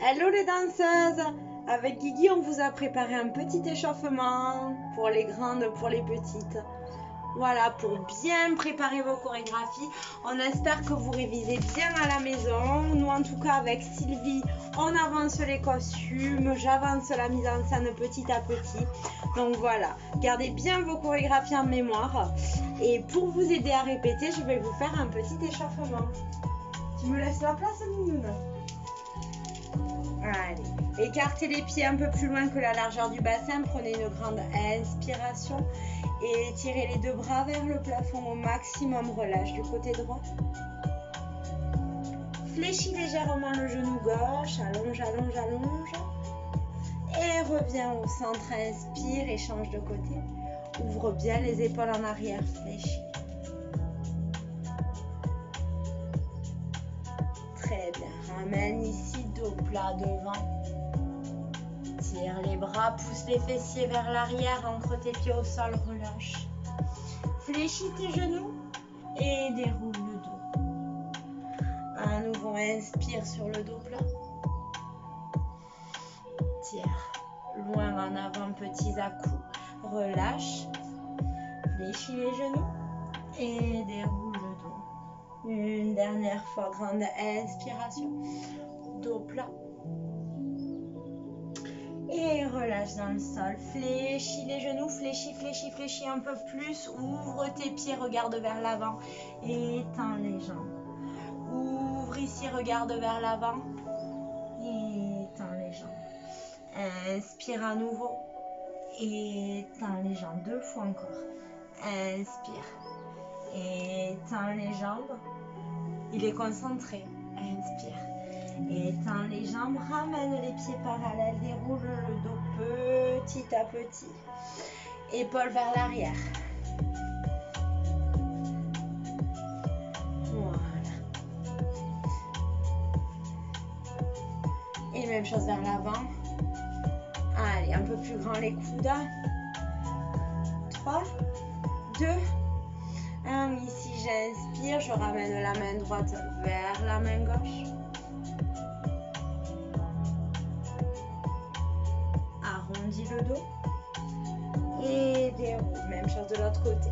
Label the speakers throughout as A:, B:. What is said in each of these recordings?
A: Hello les danseuses! Avec Guigui, on vous a préparé un petit échauffement pour les grandes, pour les petites. Voilà, pour bien préparer vos chorégraphies. On espère que vous révisez bien à la maison. Nous, en tout cas, avec Sylvie, on avance les costumes. J'avance la mise en scène petit à petit. Donc voilà, gardez bien vos chorégraphies en mémoire. Et pour vous aider à répéter, je vais vous faire un petit échauffement. Tu me laisses la place, Mounoune? Allez, écartez les pieds un peu plus loin que la largeur du bassin. Prenez une grande inspiration et tirez les deux bras vers le plafond au maximum. Relâche du côté droit. Fléchis légèrement le genou gauche. Allonge, allonge, allonge. Et reviens au centre. Inspire et change de côté. Ouvre bien les épaules en arrière. Fléchis. Très bien. Ramène ici, dos plat devant. Tire les bras, pousse les fessiers vers l'arrière, ancre tes pieds au sol, relâche. Fléchis tes genoux et déroule le dos. À nouveau, inspire sur le dos plat. Tire loin en avant, petits à-coups. Relâche. Fléchis les genoux et déroule le dos. Une dernière fois, grande inspiration. Dos plat. Et relâche dans le sol. Fléchis les genoux, fléchis, fléchis, fléchis un peu plus. Ouvre tes pieds, regarde vers l'avant. Étends les jambes. Ouvre ici, regarde vers l'avant. Étends les jambes. Inspire à nouveau. Étends les jambes. Deux fois encore. Inspire. Étends les jambes. Il est concentré. Inspire. Étends les jambes, ramène les pieds parallèles, déroule le dos petit à petit. Épaules vers l'arrière. Voilà. Et même chose vers l'avant. Allez, un peu plus grand les coudes. 3, 2, 1. Ici, j'inspire, je ramène la main droite vers la main gauche. Arrondis le dos et déroule. Même chose de l'autre côté.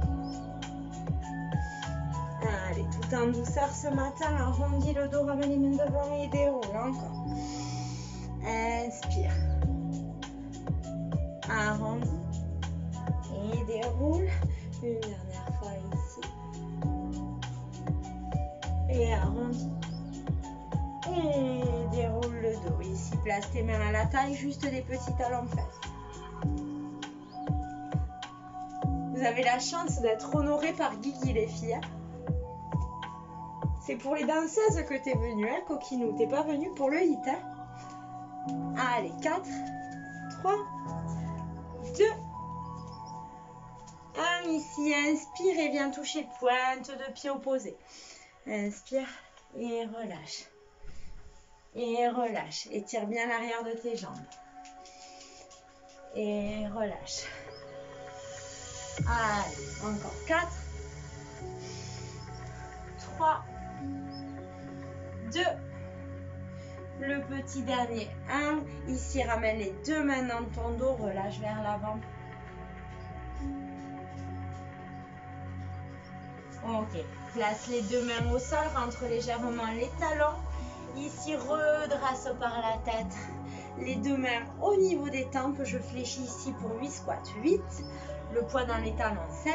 A: Allez, tout en douceur ce matin, arrondis le dos, ramène les mains devant et déroule encore. Inspire. Arrondis et déroule. Une dernière fois ici. Et arrondis. Et déroule le dos. Ici, place tes mains à la taille, juste des petits talons fesses. Vous avez la chance d'être honorés par Guigui, les filles. C'est pour les danseuses que t'es venue, hein, coquinou. T'es pas venue pour le hit, hein. Allez, 4, 3, 2, 1. Ici, inspire et viens toucher pointe de pied opposé. Inspire et relâche. Et relâche. Étire bien l'arrière de tes jambes. Et relâche. Allez, encore 4, 3, 2, le petit dernier 1. Ici, ramène les deux mains dans ton dos, relâche vers l'avant. Ok, place les deux mains au sol, rentre légèrement les talons. Ici, redresse par la tête. Les deux mains au niveau des tempes. Je fléchis ici pour 8 squats. 8. Le poids dans les talons. 7.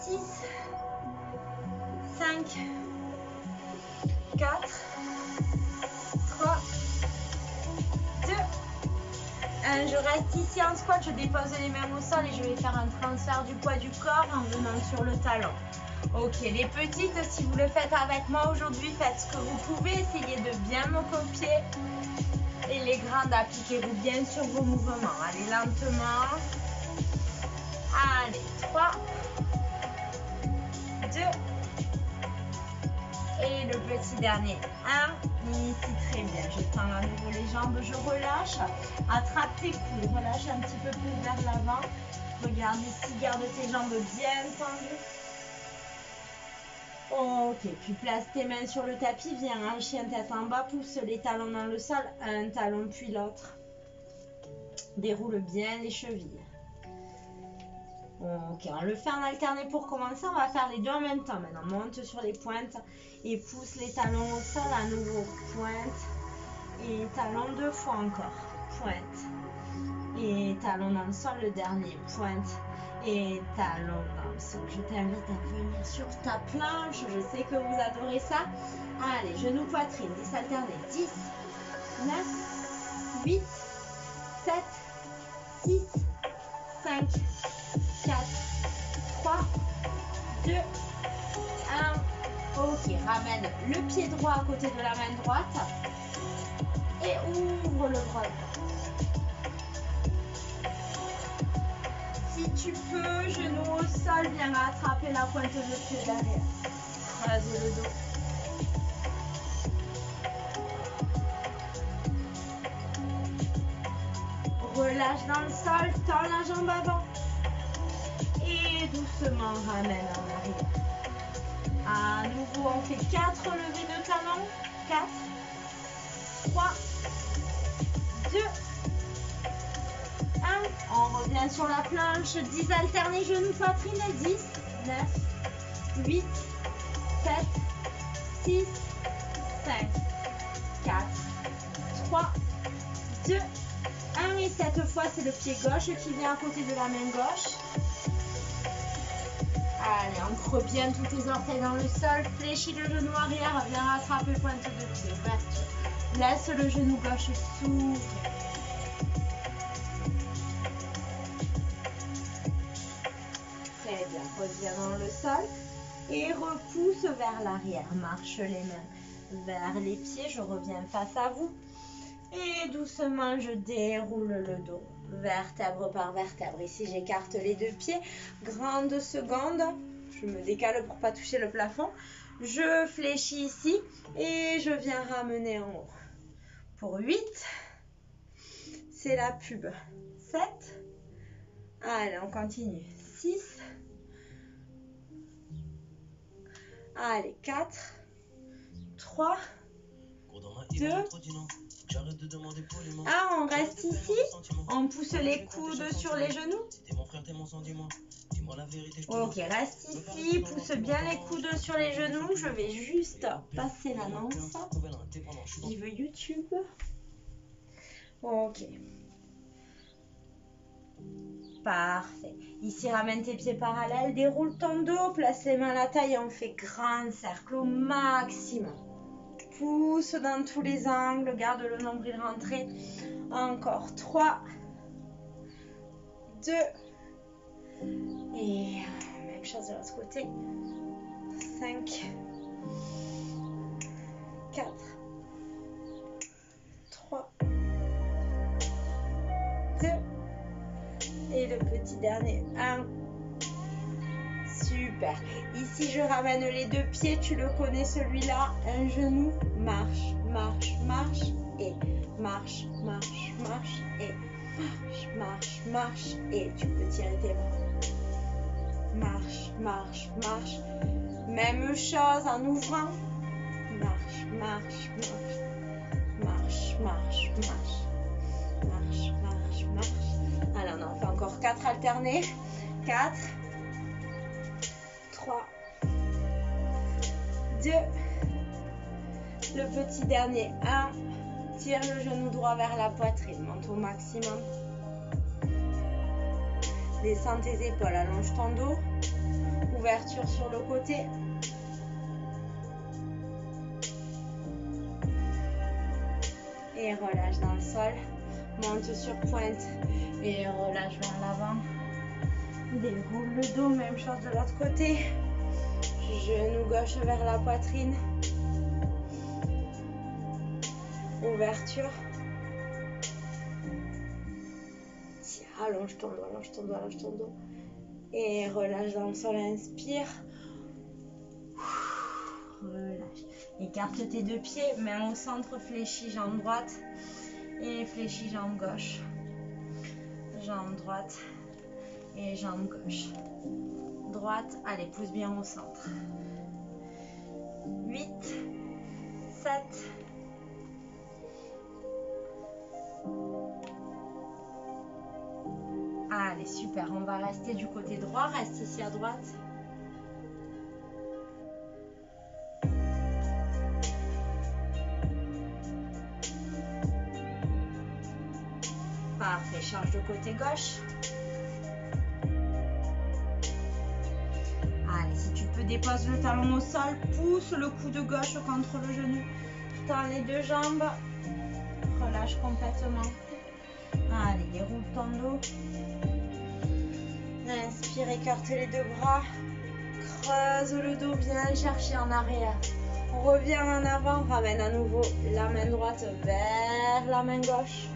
A: 6. 5. 4. 3. 2. 1. Je reste ici en squat. Je dépose les mains au sol et je vais faire un transfert du poids du corps en venant sur le talon. Ok, les petites, si vous le faites avec moi aujourd'hui, faites ce que vous pouvez, essayez de bien me copier. Et les grandes, appliquez-vous bien sur vos mouvements. Allez, lentement. Allez, 3, 2, et le petit dernier, 1. Ici, très bien. Je tends à nouveau les jambes, je relâche. Attrape tes coudes, relâche un petit peu plus vers l'avant. Regarde ici, garde tes jambes bien tendues. Ok, Ok, puis place tes mains sur le tapis, viens en chien tête en bas, pousse les talons dans le sol, un talon puis l'autre. Déroule bien les chevilles. Ok, on le fait en alterné pour commencer, on va faire les deux en même temps. Maintenant, monte sur les pointes et pousse les talons au sol, à nouveau pointe et talon 2 fois encore, pointe et talon dans le sol, le dernier, pointe et talon dans le sol. Je t'invite à venir sur ta planche, je sais que vous adorez ça. Allez, genoux, poitrine, 10 alternés, 10, 9, 8, 7, 6, 5, 4, 3, 2, 1. Ok, ramène le pied droit à côté de la main droite et ouvre le bras droit. Si tu peux, genou au sol, viens attraper la pointe de pied derrière. Creuse le dos. Relâche dans le sol, tends la jambe avant. Et doucement ramène en arrière. À nouveau, on fait 4 levées de talons. 4, 3, 2, 1. On revient sur la planche. 10 alternés, genoux, poitrine. 10, 9, 8, 7, 6, 5, 4, 3, 2, 1. Et cette fois, c'est le pied gauche qui vient à côté de la main gauche. Allez, ancre bien tous tes orteils dans le sol. Fléchis le genou arrière. Viens rattraper pointe de pied. Ouverture. Laisse le genou gauche s'ouvrir. Très bien. Reviens dans le sol. Et repousse vers l'arrière. Marche les mains vers les pieds. Je reviens face à vous. Et doucement, je déroule le dos. Vertèbre par vertèbre. Ici, j'écarte les deux pieds. Grande seconde. Je me décale pour ne pas toucher le plafond. Je fléchis ici et je viens ramener en haut. Pour 8, c'est la pub. 7, allez, on continue. 6, allez, 4, 3, 2, on reste ici, on pousse les coudes sur les genoux. Ok, reste ici, pousse bien les coudes sur les genoux. Je vais juste passer l'annonce. Vive YouTube. Ok. Parfait. Ici, ramène tes pieds parallèles, déroule ton dos, place les mains à la taille et on fait grand cercle au maximum. Pousse dans tous les angles, garde le nombril rentré. Encore 3, 2, et même chose de l'autre côté. 5, 4, 3, 2, et le petit dernier, 1. Super. Ici, je ramène les deux pieds. Tu le connais celui-là. Un genou. Marche, marche, marche. Et marche, marche, marche. Et marche, marche, marche. Et tu peux tirer tes bras. Marche, marche, marche. Même chose en ouvrant. Marche, marche, marche. Marche, marche, marche. Marche, marche, marche. Alors, on en fait encore 4 alternés. 4. 3, 2, le petit dernier, 1, tire le genou droit vers la poitrine, monte au maximum, descends tes épaules, allonge ton dos, ouverture sur le côté, et relâche dans le sol, monte sur pointe, et relâche vers l'avant. Déroule le dos, même chose de l'autre côté. Genou gauche vers la poitrine. Ouverture. Tiens, allonge ton dos, allonge ton dos, allonge ton dos. Et relâche dans le sol, inspire. Relâche. Écarte tes deux pieds, main au centre, fléchis jambe droite. Et fléchis jambe gauche. Jambe droite. Et jambe gauche. Droite, allez, pousse bien au centre. 8, 7, 8. Allez, super. On va rester du côté droit. Reste ici à droite. Parfait. Change de côté gauche. Allez, si tu peux, dépose le talon au sol. Pousse le coude gauche contre le genou. Tends les deux jambes. Relâche complètement. Allez, déroule ton dos. Inspire, écarte les deux bras. Creuse le dos, viens chercher en arrière. Reviens en avant, ramène à nouveau la main droite vers la main gauche.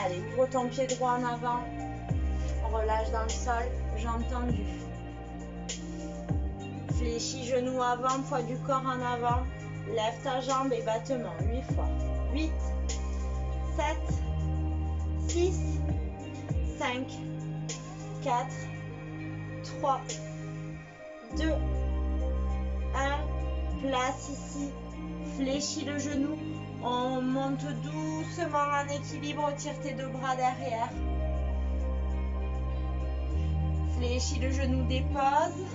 A: Allez, ouvre ton pied droit en avant. Relâche dans le sol, jambes tendues. Fléchis genoux avant, poids du corps en avant. Lève ta jambe et battement 8 fois. 8, 7, 6, 5, 4, 3, 2, 1. Place ici. Fléchis le genou. On monte doucement en équilibre. Tire tes deux bras derrière. Fléchis le genou, dépose.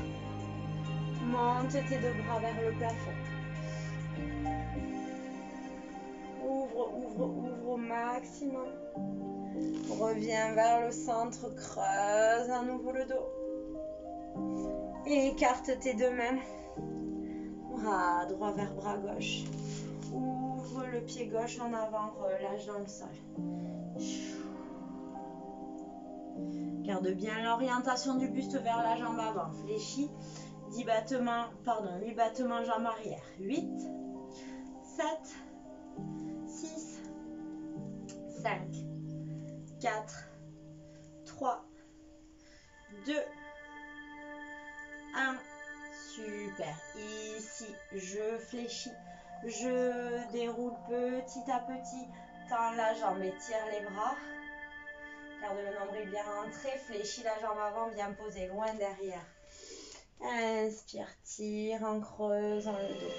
A: Monte tes deux bras vers le plafond. Ouvre, ouvre, ouvre au maximum. Reviens vers le centre, creuse à nouveau le dos. Écarte tes deux mains. Bras droit vers bras gauche. Ouvre le pied gauche en avant, relâche dans le sol. Garde bien l'orientation du buste vers la jambe avant. Fléchis. 8 battements jambes arrière. 8, 7, 6, 5, 4, 3, 2, 1. Super. Ici, je fléchis. Je déroule petit à petit. Tends la jambe et tire les bras. Garde le nombril bien rentré. Fléchis la jambe avant. Viens poser loin derrière. Inspire, tire en creusant le dos.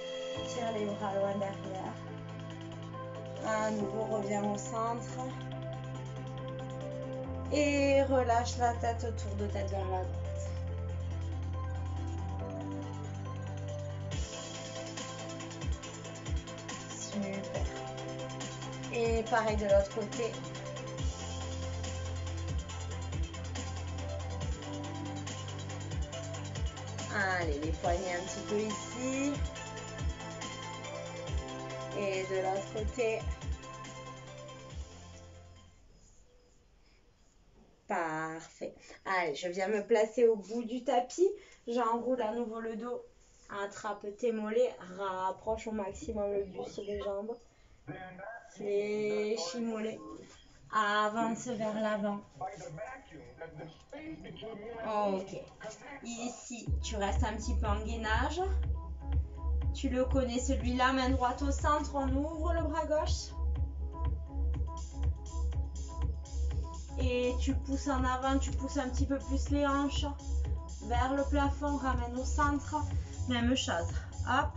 A: Tire les bras loin derrière. À nouveau, reviens au centre. Et relâche la tête, tour de tête vers la droite. Super. Et pareil de l'autre côté. Allez, les poignets un petit peu ici. Et de l'autre côté. Parfait. Allez, je viens me placer au bout du tapis. J'enroule à nouveau le dos. Attrape tes mollets. Rapproche au maximum le buste des jambes. Fléchis mollets. Avance vers l'avant. Ok. Ici, tu restes un petit peu en gainage. Tu le connais celui-là, main droite au centre. On ouvre le bras gauche. Et tu pousses en avant, tu pousses un petit peu plus les hanches. Vers le plafond, ramène au centre. Même chose. Hop.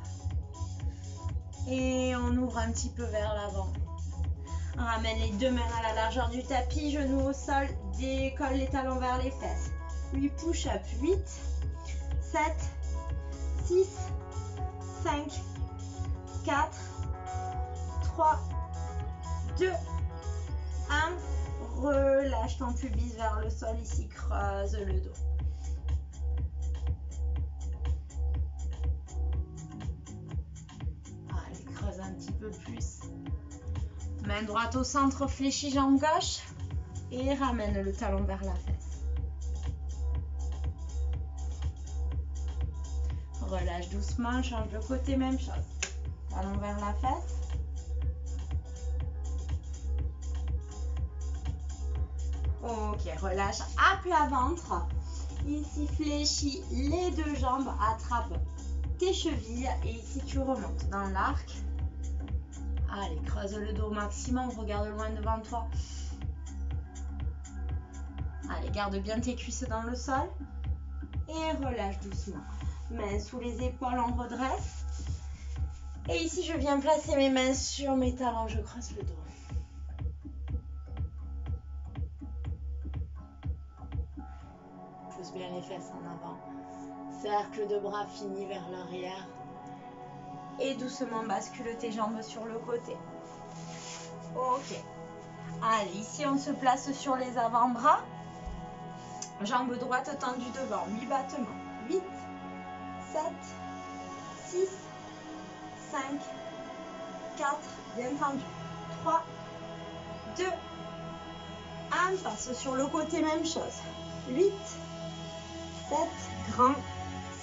A: Et on ouvre un petit peu vers l'avant. Ramène les deux mains à la largeur du tapis, genoux au sol, décolle les talons vers les fesses. 8 push-up, 8, 7, 6, 5, 4, 3, 2, 1. Relâche ton pubis vers le sol ici, creuse le dos. Allez, creuse un petit peu plus. Main droite au centre, fléchis jambe gauche et ramène le talon vers la fesse. Relâche doucement, change de côté, même chose. Talon vers la fesse. Ok, relâche à plat ventre. Ici, fléchis les deux jambes, attrape tes chevilles et ici, tu remontes dans l'arc. Allez, creuse le dos au maximum, regarde loin devant toi. Allez, garde bien tes cuisses dans le sol. Et relâche doucement. Mains sous les épaules, on redresse. Et ici, je viens placer mes mains sur mes talons, je croise le dos. Pousse bien les fesses en avant. Cercle de bras fini vers l'arrière. Et doucement bascule tes jambes sur le côté. Ok. Allez, ici on se place sur les avant-bras. Jambe droite tendue devant. 8 battements. 8, 7, 6, 5, 4, bien tendu. 3, 2, 1. Passe sur le côté, même chose. 8, 7, grand.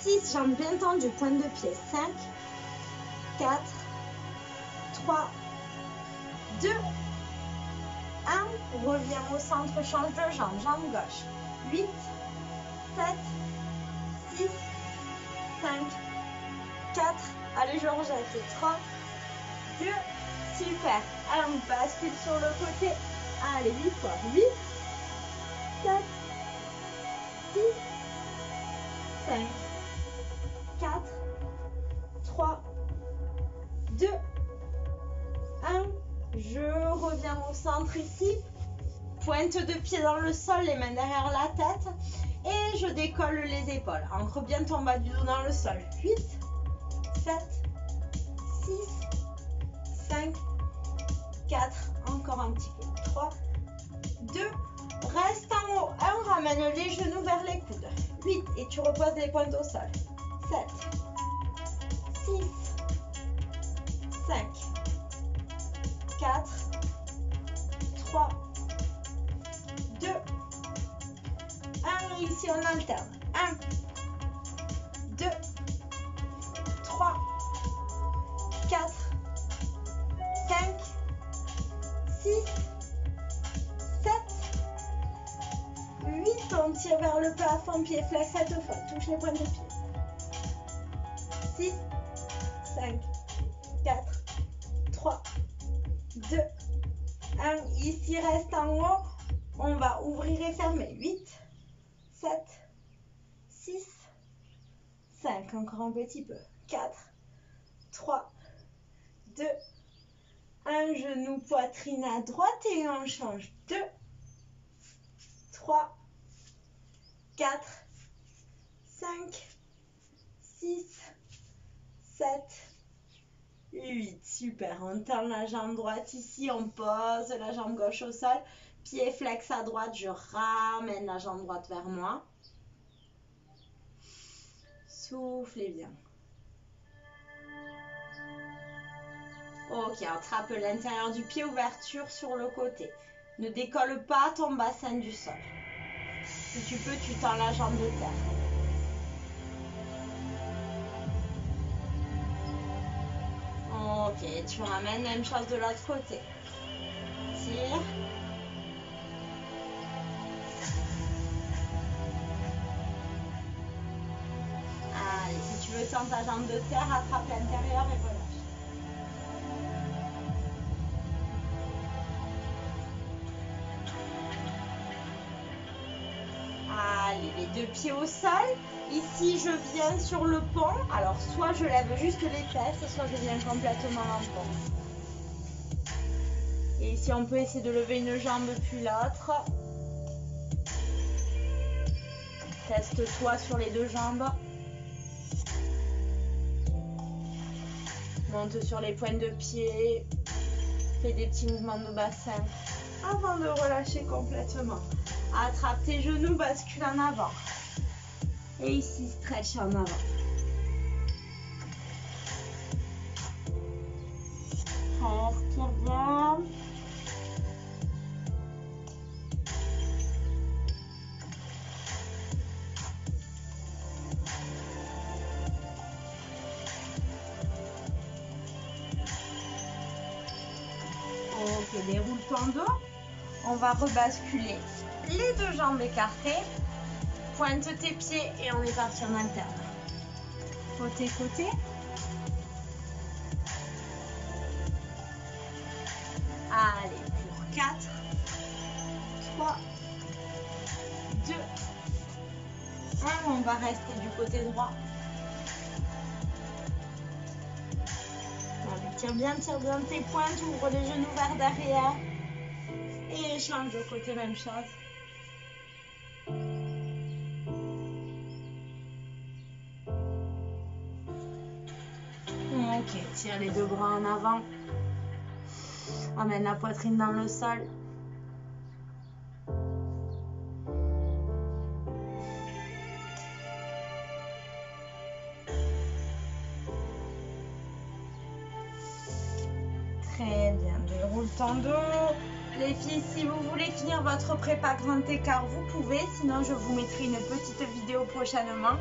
A: 6, jambes bien tendues, pointe de pied. 5, 4, 3, 2, 1. Reviens au centre, change de jambe. Jambe gauche. 8, 7, 6, 5, 4. Allez, je rejette. 3, 2, super. 1, bascule sur le côté. Allez, 8 fois. 8, 7, 6, 5, 4, 3, 2, 1. Je reviens au centre ici. Pointe de pied dans le sol, les mains derrière la tête. Et je décolle les épaules. Ancre bien ton bas du dos dans le sol. 8, 7, 6, 5, 4. Encore un petit peu. 3, 2. Reste en haut. 1. Ramène les genoux vers les coudes. 8. Et tu reposes les pointes au sol. 7, 6, 5, 4, 3, 2, 1. Ici, on alterne. 1, 2, 3, 4, 5, 6, 7, 8. On tire vers le plafond, pied flex cette fois. Touche les pointes de pied. 6, 5, 4, 3, 2, 1. Ici, reste en haut. On va ouvrir et fermer. 8, 7, 6, 5. Encore un petit peu. 4, 3, 2, 1. Genou, poitrine à droite et on change. 2, 3, 4, 5, 6, 7, 8. Super. On tend la jambe droite ici. On pose la jambe gauche au sol. Pied flex à droite. Je ramène la jambe droite vers moi. Soufflez bien. Ok, attrape l'intérieur du pied, ouverture sur le côté. Ne décolle pas ton bassin du sol. Si tu peux, tu tends la jambe de terre. Ok, tu ramènes, même chose de l'autre côté. Tire. Allez, si tu veux, tends ta jambe de terre, attrape l'intérieur et relâche. Allez, les deux pieds au sol. Ici, je viens sur le pont. Alors, soit je lève juste les fesses, soit je viens complètement en pont. Et ici, on peut essayer de lever une jambe puis l'autre. Teste-toi sur les deux jambes. Monte sur les pointes de pied. Fais des petits mouvements de bassin avant de relâcher complètement. Attrape tes genoux, bascule en avant. Et ici, stretch en avant. Respire bien. Ok, déroule ton dos. On va rebasculer les deux jambes écartées. Pointe tes pieds et on est parti en alterne. Côté, côté. Allez, pour 4, 3, 2, 1. On va rester du côté droit. tire bien tes pointes, ouvre les genoux vers derrière. Et change de côté, même chose. Ok, tire les deux bras en avant. Amène la poitrine dans le sol. Très bien, déroule ton dos. Les filles, si vous voulez finir votre prépa grand écart, vous pouvez. Sinon, je vous mettrai une petite vidéo prochainement.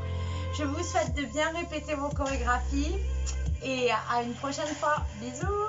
A: Je vous souhaite de bien répéter vos chorégraphies. Et à une prochaine fois. Bisous!